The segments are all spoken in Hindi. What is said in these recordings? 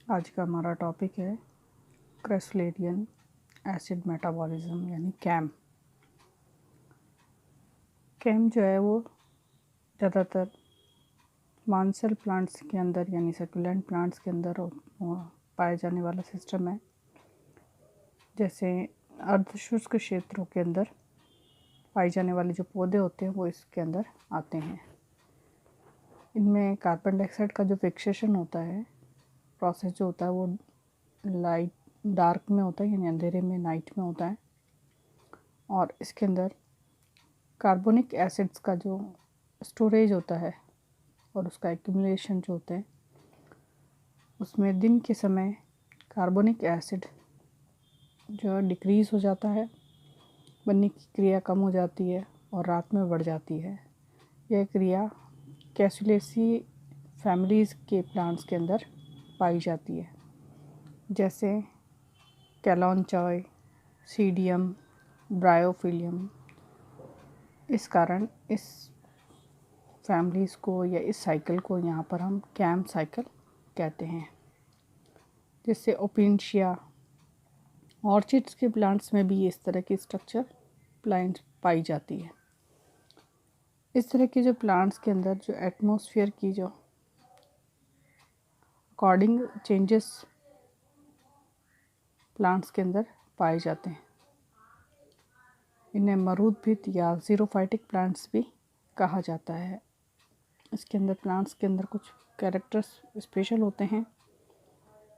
आज का हमारा टॉपिक है क्रेसुलेरियन एसिड मेटाबॉलिज्म यानी कैम। कैम जो है वो ज़्यादातर मांसल प्लांट्स के अंदर यानी सकुलेंट प्लांट्स के अंदर पाया जाने वाला सिस्टम है। जैसे अर्धशुष्क क्षेत्रों के अंदर पाए जाने वाले जो पौधे होते हैं वो इसके अंदर आते हैं। इनमें कार्बन डाइऑक्साइड का जो फिक्सेशन होता है, प्रोसेस जो होता है वो लाइट डार्क में होता है यानी अंधेरे में, नाइट में होता है। और इसके अंदर कार्बोनिक एसिड्स का जो स्टोरेज होता है और उसका एक्यूमुलेशन जो होता है, उसमें दिन के समय कार्बोनिक एसिड जो है डिक्रीज़ हो जाता है, बनने की क्रिया कम हो जाती है और रात में बढ़ जाती है। यह क्रिया कैसुलेसी फैमिलीज़ के प्लांट्स के अंदर पाई जाती है, जैसे कैलोनचॉय, सीडियम, ब्रायोफिलियम। इस कारण इस फैमिलीज़ को या इस साइकिल को यहाँ पर हम कैम साइकिल कहते हैं। जिससे ओपिनशिया, ऑर्चिड्स के प्लांट्स में भी इस तरह की स्ट्रक्चर प्लांट पाई जाती है। इस तरह के जो प्लांट्स के अंदर जो एटमॉस्फेयर की जो अकॉर्डिंग चेंजेस प्लांट्स के अंदर पाए जाते हैं, इन्हें मरूदभित या ज़ीरोफाइटिक प्लांट्स भी कहा जाता है। इसके अंदर प्लांट्स के अंदर कुछ कैरेक्टर्स स्पेशल होते हैं,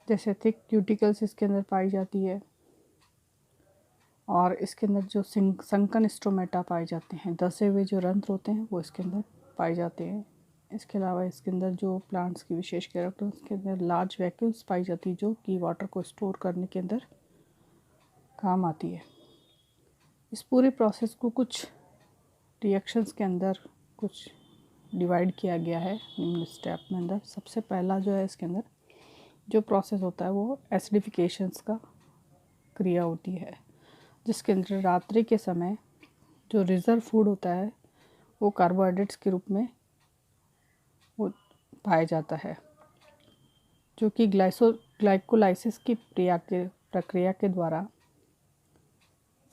जैसे थिक क्यूटिकल्स इसके अंदर पाई जाती है और इसके अंदर जो संकन स्टोमेटा पाए जाते हैं, दसे हुए जो रंध्र होते हैं वो इसके अंदर पाए जाते हैं। इसके अलावा इसके अंदर जो प्लांट्स की विशेष कैरेक्टर्स के अंदर लार्ज वैक्यूल्स पाई जाती है, जो कि वाटर को स्टोर करने के अंदर काम आती है। इस पूरे प्रोसेस को कुछ रिएक्शंस के अंदर कुछ डिवाइड किया गया है निम्न स्टेप में अंदर। सबसे पहला जो है इसके अंदर जो प्रोसेस होता है वो एसिडिफिकेशंस का क्रिया होती है, जिसके अंदर रात्रि के समय जो रिज़र्व फूड होता है वो कार्बोहाइड्रेट्स के रूप में वो पाया जाता है, जो कि ग्लाइकोलाइसिस की प्रक्रिया के द्वारा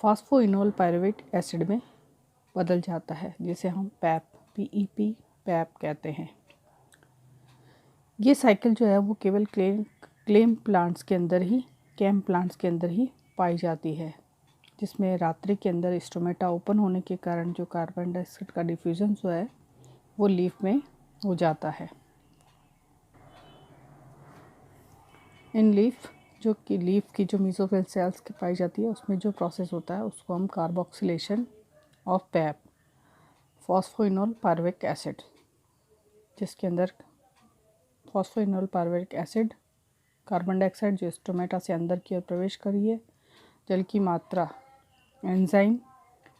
फास्फोइनोल पायरुवेट एसिड में बदल जाता है, जिसे हम पैप कहते हैं। ये साइकिल जो है वो केवल कैम प्लांट्स के अंदर ही पाई जाती है, जिसमें रात्रि के अंदर स्टोमेटा ओपन होने के कारण जो कार्बन डाइऑक्साइड का डिफ्यूजन जो है वो लीफ में हो जाता है। इन लीफ की जो मीसोफिल सेल्स की पाई जाती है, उसमें जो प्रोसेस होता है उसको हम carboxylation of PEP phosphoenol pyruvate acid, जिसके अंदर phosphoenol pyruvate acid carbon dioxide जो स्टोमेटा से अंदर की ओर प्रवेश करी है, जल की मात्रा एंजाइम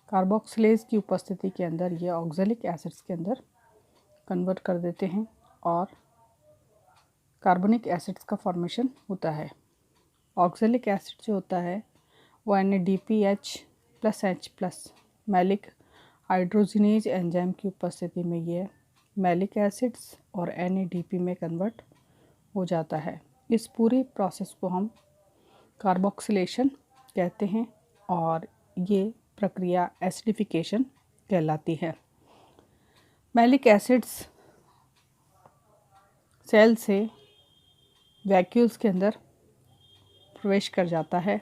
कार्बोक्सिलेज की उपस्थिति के अंदर ये ऑक्जेलिक एसिड्स के अंदर कन्वर्ट कर देते हैं और कार्बनिक एसिड्स का फॉर्मेशन होता है। ऑक्जेलिक एसिड जो होता है वो NADPH+H+ मैलिक हाइड्रोजिनेज एंजाइम की उपस्थिति में ये मैलिक एसिड्स और NADP में कन्वर्ट हो जाता है। इस पूरी प्रोसेस को हम कार्बोक्सिलेशन कहते हैं और ये प्रक्रिया एसिडिफिकेशन कहलाती है। मैलिक एसिड्स सेल से वैक्यूल्स के अंदर प्रवेश कर जाता है।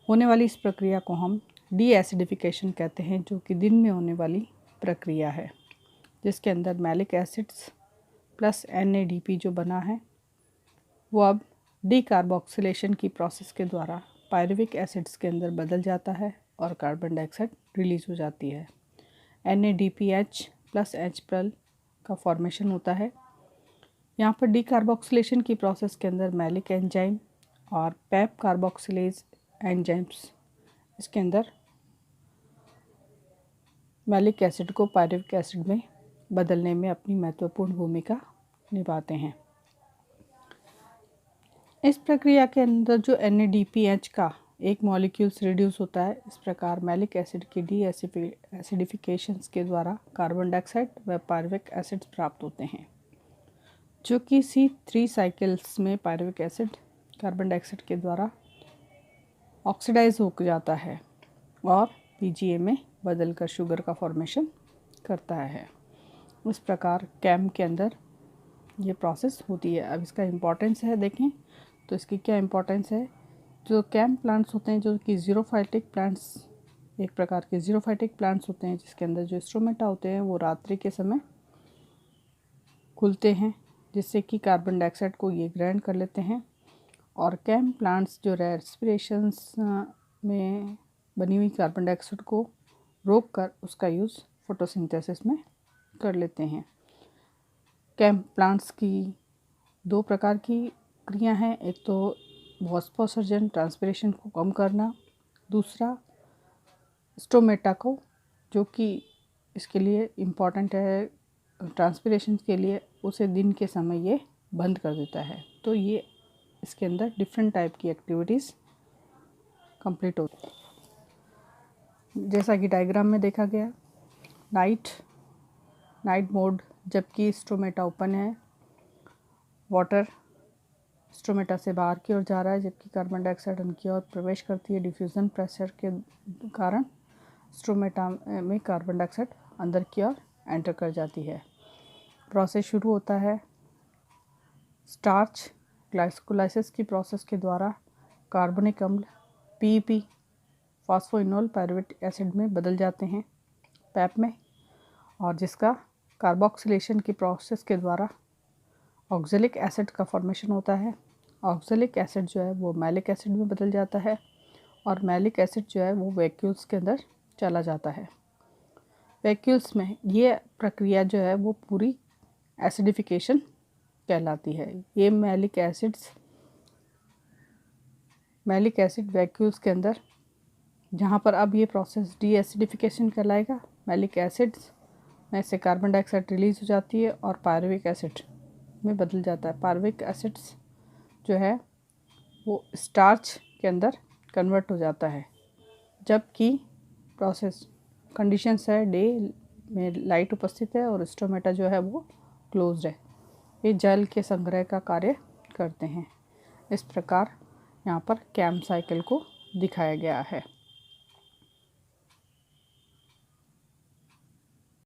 होने वाली इस प्रक्रिया को हम डी एसिडिफिकेशन कहते हैं, जो कि दिन में होने वाली प्रक्रिया है, जिसके अंदर मैलिक एसिड्स प्लस NADP जो बना है वो अब डी कार्बोक्सिलेशन की प्रोसेस के द्वारा पायरुविक एसिड्स के अंदर बदल जाता है और कार्बन डाइऑक्साइड रिलीज हो जाती है। NADPH+H+ का फॉर्मेशन होता है। यहाँ पर डी कार्बोक्सिलेशन की प्रोसेस के अंदर मैलिक एंजाइम और पैप कार्बोक्सिलेज एंजाइम्स इसके अंदर मैलिक एसिड को पायरुविक एसिड में बदलने में अपनी महत्वपूर्ण भूमिका निभाते हैं। इस प्रक्रिया के अंदर जो NADPH का एक मॉलिक्यूल्स रिड्यूस होता है, इस प्रकार मैलिक एसिड की डी एसिडिफिकेशंस के द्वारा कार्बन डाइऑक्साइड व पायरुविक एसिड्स प्राप्त होते हैं। जो कि C3 साइकिल्स में पायरुविक एसिड कार्बन डाइऑक्साइड के द्वारा ऑक्सीडाइज हो जाता है और PGA में बदलकर शुगर का फॉर्मेशन करता है। इस प्रकार कैम के अंदर ये प्रोसेस होती है। अब इसका इम्पोर्टेंस है देखें तो इसकी क्या इम्पोर्टेंस है। जो कैम प्लांट्स होते हैं जो कि ज़ीरोफाइटिक प्लांट्स, एक प्रकार के ज़ीरोफाइटिक प्लांट्स होते हैं जिसके अंदर जो स्टोमेटा होते हैं वो रात्रि के समय खुलते हैं, जिससे कि कार्बन डाइऑक्साइड को ये ग्रहण कर लेते हैं। और कैम प्लांट्स जो रेस्पिरेशंस में बनी हुई कार्बन डाइऑक्साइड को रोक कर उसका यूज़ फोटोसिंथेसिस में कर लेते हैं। कैम प्लांट्स की दो प्रकार की क्रिया हैं, एक तो वाष्पोत्सर्जन ट्रांसपिरेशन को कम करना, दूसरा स्टोमेटा को, जो कि इसके लिए इम्पॉर्टेंट है ट्रांसपिरेशन के लिए, उसे दिन के समय ये बंद कर देता है। तो ये इसके अंदर डिफरेंट टाइप की एक्टिविटीज़ कंप्लीट होती है। जैसा कि डायग्राम में देखा गया, नाइट मोड जबकि स्टोमेटा ओपन है, वाटर स्टोमेटा से बाहर की ओर जा रहा है जबकि कार्बन डाइऑक्साइड उनकी ओर प्रवेश करती है। डिफ्यूज़न प्रेशर के कारण स्टोमेटा में कार्बन डाइऑक्साइड अंदर की ओर एंटर कर जाती है। प्रोसेस शुरू होता है। स्टार्च ग्लाइकोलाइसिस की प्रोसेस के द्वारा कार्बनिक अम्ल PEP फॉस्फोइनोल पायरुवेट एसिड में बदल जाते हैं पैप में, और जिसका कार्बोक्सिलेशन की प्रोसेस के द्वारा ऑक्जेलिक एसिड का फॉर्मेशन होता है। ऑक्जेलिक एसिड जो है वो मैलिक एसिड में बदल जाता है और मैलिक एसिड जो है वो वैक्यूल्स के अंदर चला जाता है। वैक्यूल्स में ये प्रक्रिया जो है वो पूरी एसिडिफिकेशन कहलाती है। ये मैलिक एसिड वैक्यूल्स के अंदर, जहाँ पर अब ये प्रोसेस डी एसिडिफिकेशन कहलाएगा। मैलिक एसिड्स में से कार्बन डाइऑक्साइड रिलीज़ हो जाती है और पायरुविक एसिड में बदल जाता है। पायरुविक एसिड्स जो है वो स्टार्च के अंदर कन्वर्ट हो जाता है, जबकि प्रोसेस कंडीशंस है डे में लाइट उपस्थित है और स्टोमेटा जो है वो क्लोज्ड है। ये जल के संग्रह का कार्य करते हैं। इस प्रकार यहाँ पर कैम साइकिल को दिखाया गया है।